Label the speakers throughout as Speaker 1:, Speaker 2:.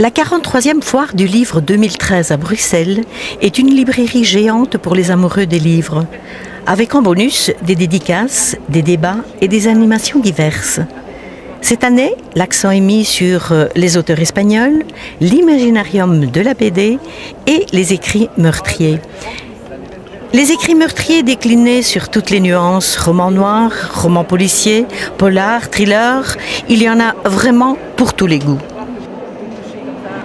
Speaker 1: La 43e foire du livre 2013 à Bruxelles est une librairie géante pour les amoureux des livres, avec en bonus des dédicaces, des débats et des animations diverses. Cette année, l'accent est mis sur les auteurs espagnols, l'imaginarium de la BD et les écrits meurtriers. Les écrits meurtriers déclinés sur toutes les nuances, romans noirs, romans policiers, polars, thrillers, il y en a vraiment pour tous les goûts.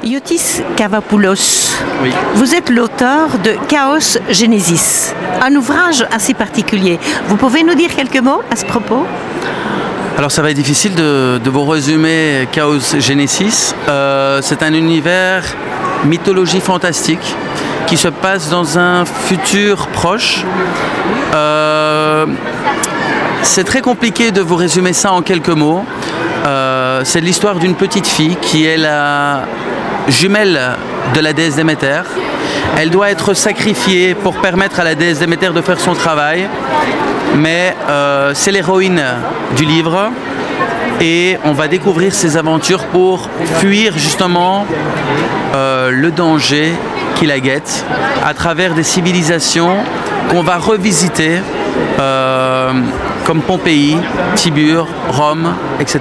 Speaker 1: Iotis Kavapoulos,
Speaker 2: oui.
Speaker 1: Vous êtes l'auteur de Chaos Genesis, un ouvrage assez particulier. Vous pouvez nous dire quelques mots à ce propos ?
Speaker 2: Alors ça va être difficile de vous résumer Chaos Genesis. C'est un univers mythologie fantastique qui se passe dans un futur proche. C'est très compliqué de vous résumer ça en quelques mots. C'est l'histoire d'une petite fille qui est la jumelle de la déesse Déméter. Elle doit être sacrifiée pour permettre à la déesse Déméter de faire son travail. Mais c'est l'héroïne du livre et on va découvrir ses aventures pour fuir justement le danger qui la guette à travers des civilisations qu'on va revisiter comme Pompéi, Tibur, Rome, etc.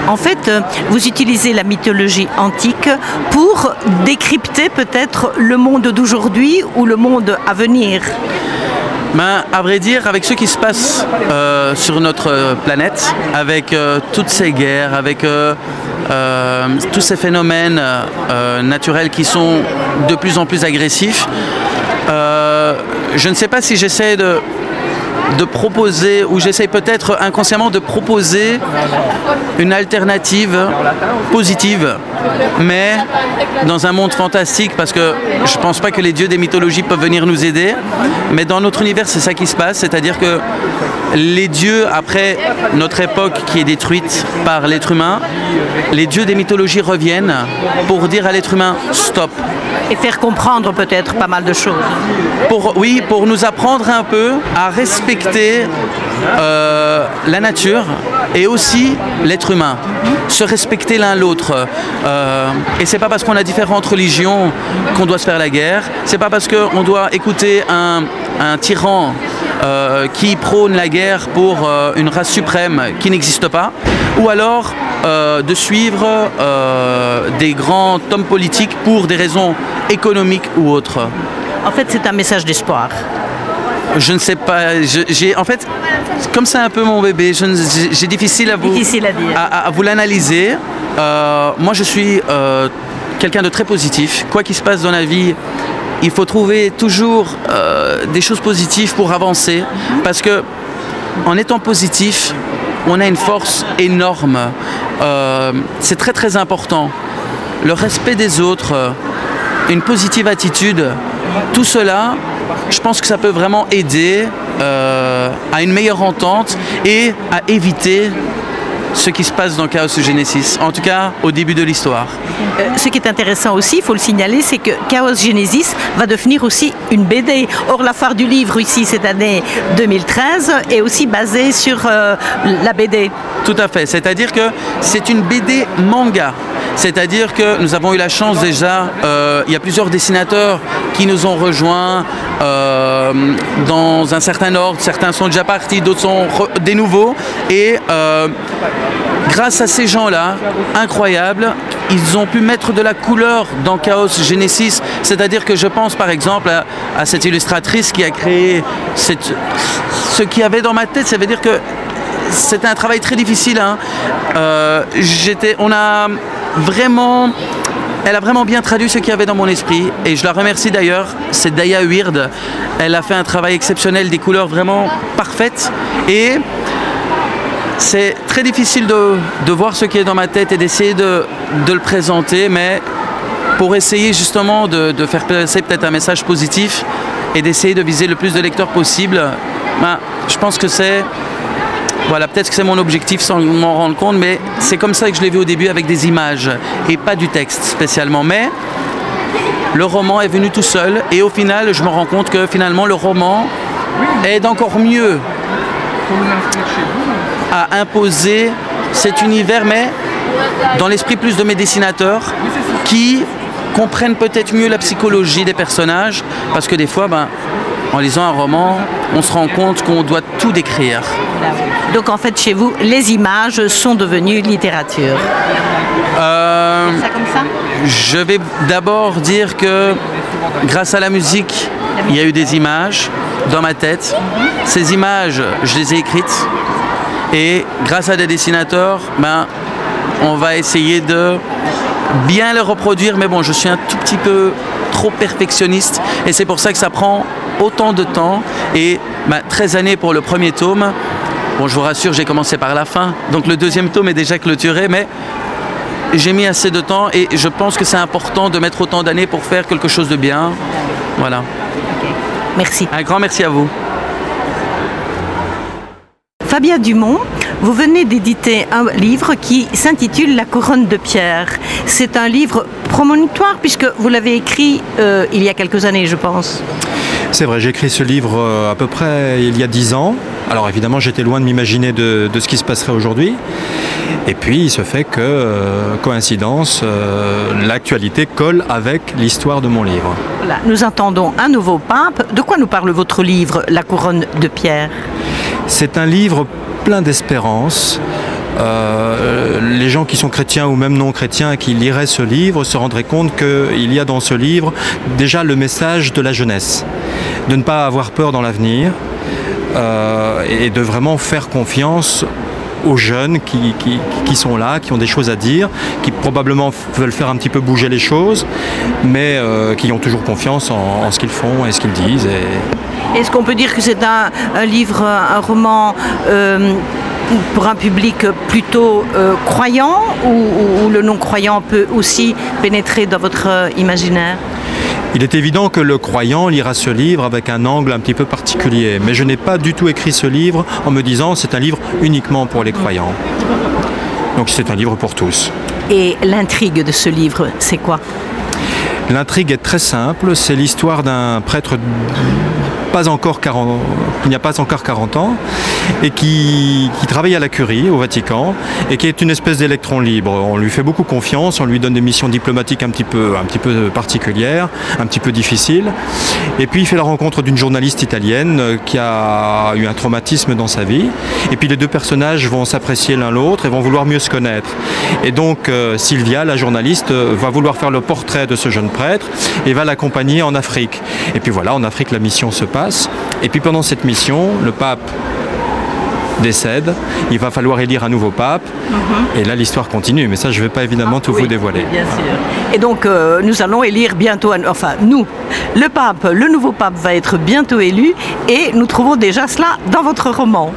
Speaker 1: En fait, vous utilisez la mythologie antique pour décrypter peut-être le monde d'aujourd'hui ou le monde à venir.
Speaker 2: Ben, à vrai dire, avec ce qui se passe sur notre planète, avec toutes ces guerres, avec tous ces phénomènes naturels qui sont de plus en plus agressifs, je ne sais pas si j'essaie de proposer, ou j'essaie peut-être inconsciemment de proposer une alternative positive, mais dans un monde fantastique, parce que je ne pense pas que les dieux des mythologies peuvent venir nous aider, mais dans notre univers c'est ça qui se passe, c'est-à-dire que les dieux, après notre époque qui est détruite par l'être humain, les dieux des mythologies reviennent pour dire à l'être humain stop.
Speaker 1: Et faire comprendre peut-être pas mal de choses.
Speaker 2: Pour nous apprendre un peu à respecter la nature et aussi l'être humain. Se respecter l'un l'autre. Et c'est pas parce qu'on a différentes religions qu'on doit se faire la guerre. C'est pas parce qu'on doit écouter un tyran qui prône la guerre pour une race suprême qui n'existe pas. Ou alors de suivre des grands hommes politiques pour des raisons économiques ou autres.
Speaker 1: En fait, c'est un message d'espoir.
Speaker 2: Je ne sais pas. En fait, comme c'est un peu mon bébé, j'ai difficile à vous l'analyser. Moi, je suis quelqu'un de très positif. Quoi qu'il se passe dans la vie, il faut trouver toujours des choses positives pour avancer. Parce que en étant positif, on a une force énorme. C'est très très important. Le respect des autres, une positive attitude, tout cela, je pense que ça peut vraiment aider à une meilleure entente et à éviter ce qui se passe dans Chaos Genesis, en tout cas au début de l'histoire.
Speaker 1: Ce qui est intéressant aussi, il faut le signaler, c'est que Chaos Genesis va devenir aussi une BD. Or, la foire du livre ici cette année 2013 est aussi basée sur la BD.
Speaker 2: Tout à fait, c'est-à-dire que c'est une BD manga. C'est-à-dire que nous avons eu la chance déjà, il y a plusieurs dessinateurs qui nous ont rejoints dans un certain ordre. Certains sont déjà partis, d'autres sont des nouveaux. Et grâce à ces gens-là, incroyables, ils ont pu mettre de la couleur dans Chaos Genesis. C'est-à-dire que je pense par exemple à cette illustratrice qui a créé ce qu'il y avait dans ma tête. Ça veut dire que c'était un travail très difficile. Hein. Elle a vraiment bien traduit ce qu'il y avait dans mon esprit et je la remercie d'ailleurs, c'est Daya Weird. Elle a fait un travail exceptionnel, des couleurs vraiment parfaites et c'est très difficile de voir ce qui est dans ma tête et d'essayer de le présenter, mais pour essayer justement de faire passer peut-être un message positif et d'essayer de viser le plus de lecteurs possible, je pense que c'est... Voilà, peut-être que c'est mon objectif sans m'en rendre compte, mais c'est comme ça que je l'ai vu au début avec des images et pas du texte spécialement. Mais le roman est venu tout seul et au final, je me rends compte que finalement, le roman aide encore mieux à imposer cet univers, mais dans l'esprit plus de mes dessinateurs qui comprennent peut-être mieux la psychologie des personnages, parce que des fois, en lisant un roman, on se rend compte qu'on doit tout décrire.
Speaker 1: Donc en fait, chez vous, les images sont devenues littérature. Ça comme ça ?
Speaker 2: Je vais d'abord dire que grâce à la musique, il y a eu des images dans ma tête. Ces images, je les ai écrites. Et grâce à des dessinateurs, on va essayer de bien les reproduire. Mais bon, je suis un tout petit peu trop perfectionniste. Et c'est pour ça que ça prend autant de temps. Et 13 années pour le premier tome. Bon, je vous rassure, j'ai commencé par la fin. Donc le deuxième tome est déjà clôturé. Mais j'ai mis assez de temps et je pense que c'est important de mettre autant d'années pour faire quelque chose de bien. Voilà.
Speaker 1: Okay. Merci.
Speaker 2: Un grand merci à vous.
Speaker 1: Fabien Dumont, vous venez d'éditer un livre qui s'intitule La couronne de pierre. C'est un livre prémonitoire puisque vous l'avez écrit il y a quelques années, je pense.
Speaker 3: C'est vrai, j'ai écrit ce livre à peu près il y a 10 ans. Alors évidemment, j'étais loin de m'imaginer de ce qui se passerait aujourd'hui. Et puis, il se fait que, coïncidence, l'actualité colle avec l'histoire de mon livre.
Speaker 1: Voilà, nous attendons un nouveau pape. De quoi nous parle votre livre, La couronne de pierre ?
Speaker 3: C'est un livre plein d'espérance. Les gens qui sont chrétiens ou même non chrétiens et qui liraient ce livre se rendraient compte qu'il y a dans ce livre déjà le message de la jeunesse, de ne pas avoir peur dans l'avenir et de vraiment faire confiance aux jeunes qui sont là, qui ont des choses à dire, qui probablement veulent faire un petit peu bouger les choses, mais qui ont toujours confiance en ce qu'ils font et ce qu'ils disent.
Speaker 1: Est-ce qu'on peut dire que c'est un livre, un roman pour un public plutôt croyant ou le non-croyant peut aussi pénétrer dans votre imaginaire ?
Speaker 3: Il est évident que le croyant lira ce livre avec un angle un petit peu particulier, mais je n'ai pas du tout écrit ce livre en me disant c'est un livre uniquement pour les croyants. Donc c'est un livre pour tous.
Speaker 1: Et l'intrigue de ce livre, c'est quoi ?
Speaker 3: L'intrigue est très simple, c'est l'histoire d'un prêtre qui n'y a pas encore 40 ans et qui travaille à la Curie au Vatican et qui est une espèce d'électron libre. On lui fait beaucoup confiance, on lui donne des missions diplomatiques un petit peu particulières, un petit peu difficiles. Et puis il fait la rencontre d'une journaliste italienne qui a eu un traumatisme dans sa vie. Et puis les deux personnages vont s'apprécier l'un l'autre et vont vouloir mieux se connaître. Et donc Sylvia, la journaliste, va vouloir faire le portrait de ce jeune prêtre et va l'accompagner en Afrique. Et puis voilà, en Afrique la mission se passe. Et puis pendant cette mission, le pape décède, il va falloir élire un nouveau pape, et là l'histoire continue, mais ça je ne vais pas évidemment tout vous dévoiler.
Speaker 1: Bien sûr. Et donc nous allons élire bientôt, le nouveau pape va être bientôt élu, et nous trouvons déjà cela dans votre roman.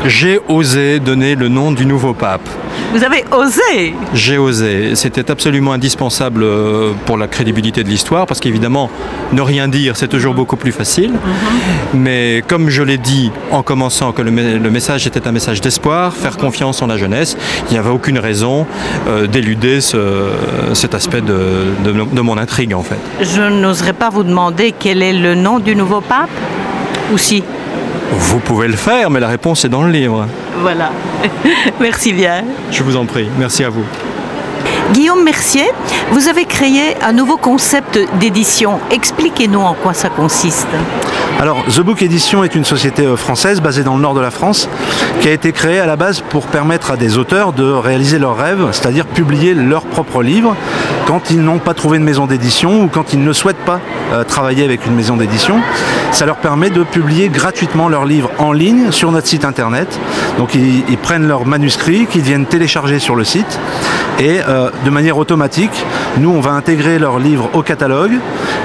Speaker 3: J'ai osé donner le nom du nouveau pape.
Speaker 1: Vous avez osé ?
Speaker 3: J'ai osé. C'était absolument indispensable pour la crédibilité de l'histoire, parce qu'évidemment, ne rien dire, c'est toujours beaucoup plus facile. Mais comme je l'ai dit en commençant que le message était un message d'espoir, faire confiance en la jeunesse, il n'y avait aucune raison d'éluder cet aspect de mon intrigue, en fait.
Speaker 1: Je n'oserais pas vous demander quel est le nom du nouveau pape ? Ou si ?
Speaker 3: Vous pouvez le faire, mais la réponse est dans le livre.
Speaker 1: Voilà. Merci bien.
Speaker 3: Je vous en prie. Merci à vous.
Speaker 1: Guillaume Mercier, vous avez créé un nouveau concept d'édition. Expliquez-nous en quoi ça consiste.
Speaker 4: Alors, The Book Edition est une société française basée dans le nord de la France qui a été créée à la base pour permettre à des auteurs de réaliser leurs rêves, c'est-à-dire publier leurs propres livres quand ils n'ont pas trouvé de maison d'édition ou quand ils ne souhaitent pas travailler avec une maison d'édition. Ça leur permet de publier gratuitement leurs livres en ligne sur notre site internet. Donc ils prennent leurs manuscrits qu'ils viennent télécharger sur le site et de manière automatique, nous on va intégrer leurs livres au catalogue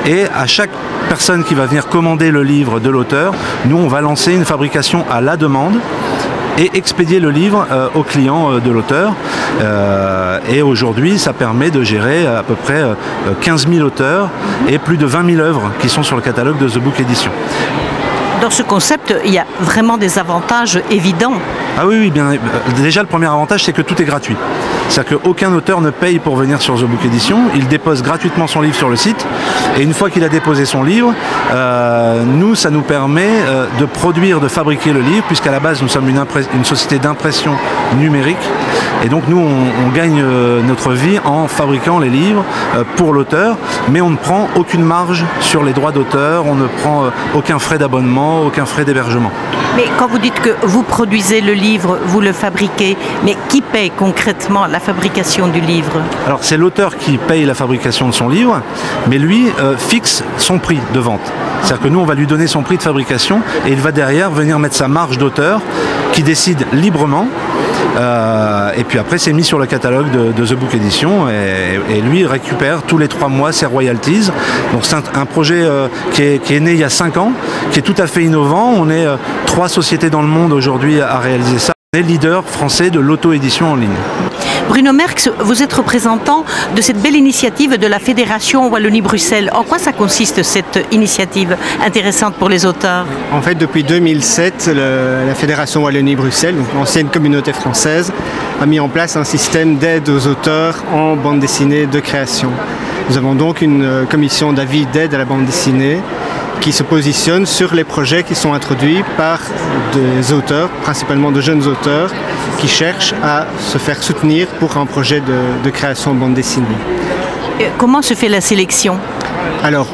Speaker 4: et à chaque personne qui va venir commander le livre de l'auteur, nous on va lancer une fabrication à la demande et expédier le livre au client de l'auteur. Et aujourd'hui, ça permet de gérer à peu près 15 000 auteurs et plus de 20 000 œuvres qui sont sur le catalogue de The Book Edition.
Speaker 1: Dans ce concept, il y a vraiment des avantages évidents.
Speaker 4: Ah oui, bien. Déjà, le premier avantage, c'est que tout est gratuit. C'est-à-dire qu'aucun auteur ne paye pour venir sur The Book Edition, il dépose gratuitement son livre sur le site, et une fois qu'il a déposé son livre, nous, ça nous permet de produire, de fabriquer le livre, puisqu'à la base, nous sommes une société d'impression numérique, et donc nous, on gagne notre vie en fabriquant les livres pour l'auteur, mais on ne prend aucune marge sur les droits d'auteur, on ne prend aucun frais d'abonnement, aucun frais d'hébergement.
Speaker 1: Mais quand vous dites que vous produisez le livre, vous le fabriquez, mais qui paye concrètement la fabrication du livre?
Speaker 4: Alors c'est l'auteur qui paye la fabrication de son livre, mais lui fixe son prix de vente. C'est-à-dire que nous, on va lui donner son prix de fabrication et il va derrière venir mettre sa marge d'auteur qui décide librement. Et puis après, c'est mis sur le catalogue de The Book Edition et lui récupère tous les 3 mois ses royalties. Donc c'est un projet qui est né il y a 5 ans, qui est tout à fait innovant. On est 3 sociétés dans le monde aujourd'hui à réaliser ça. On est leader français de l'auto-édition en ligne.
Speaker 1: Bruno Merckx, vous êtes représentant de cette belle initiative de la Fédération Wallonie-Bruxelles. En quoi ça consiste, cette initiative intéressante pour les auteurs?
Speaker 5: En fait, depuis 2007, la Fédération Wallonie-Bruxelles, donc l'ancienne communauté française, a mis en place un système d'aide aux auteurs en bande dessinée de création. Nous avons donc une commission d'avis d'aide à la bande dessinée qui se positionne sur les projets qui sont introduits par des auteurs, principalement de jeunes auteurs, qui cherchent à se faire soutenir pour un projet de création de bande dessinée.
Speaker 1: Comment se fait la sélection?
Speaker 5: Alors,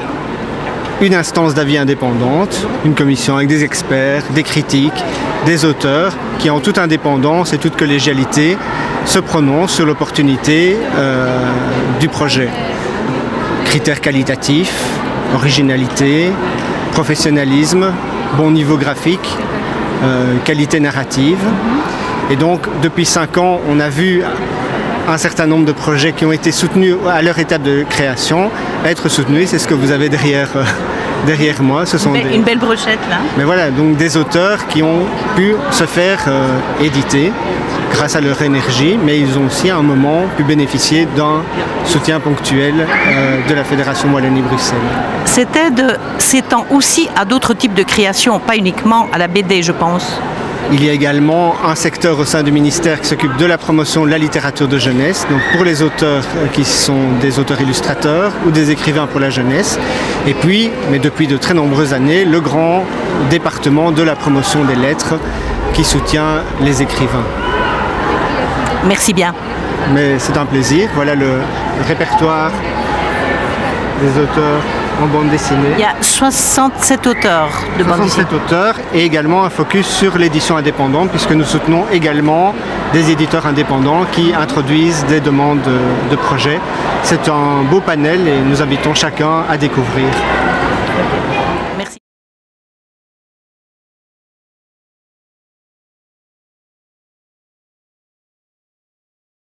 Speaker 5: une instance d'avis indépendante, une commission avec des experts, des critiques, des auteurs, qui en toute indépendance et toute collégialité se prononcent sur l'opportunité du projet. Critères qualitatifs, originalité, professionnalisme, bon niveau graphique, qualité narrative. Et donc, depuis 5 ans, on a vu un certain nombre de projets qui ont été soutenus à leur étape de création être soutenus. C'est ce que vous avez derrière moi. Ce sont
Speaker 1: une belle brochette, là.
Speaker 5: Mais voilà, donc des auteurs qui ont pu se faire éditer grâce à leur énergie, mais ils ont aussi à un moment pu bénéficier d'un soutien ponctuel de la Fédération Wallonie-Bruxelles.
Speaker 1: Cette aide s'étend aussi à d'autres types de créations, pas uniquement à la BD, je pense.
Speaker 5: Il y a également un secteur au sein du ministère qui s'occupe de la promotion de la littérature de jeunesse, donc pour les auteurs qui sont des auteurs illustrateurs ou des écrivains pour la jeunesse. Et puis, mais depuis de très nombreuses années, le grand département de la promotion des lettres qui soutient les écrivains.
Speaker 1: Merci bien.
Speaker 5: Mais c'est un plaisir. Voilà le répertoire des auteurs en bande dessinée.
Speaker 1: Il y a 67 auteurs de bande dessinée.
Speaker 5: 67 auteurs et également un focus sur l'édition indépendante puisque nous soutenons également des éditeurs indépendants qui introduisent des demandes de projets. C'est un beau panel et nous invitons chacun à découvrir.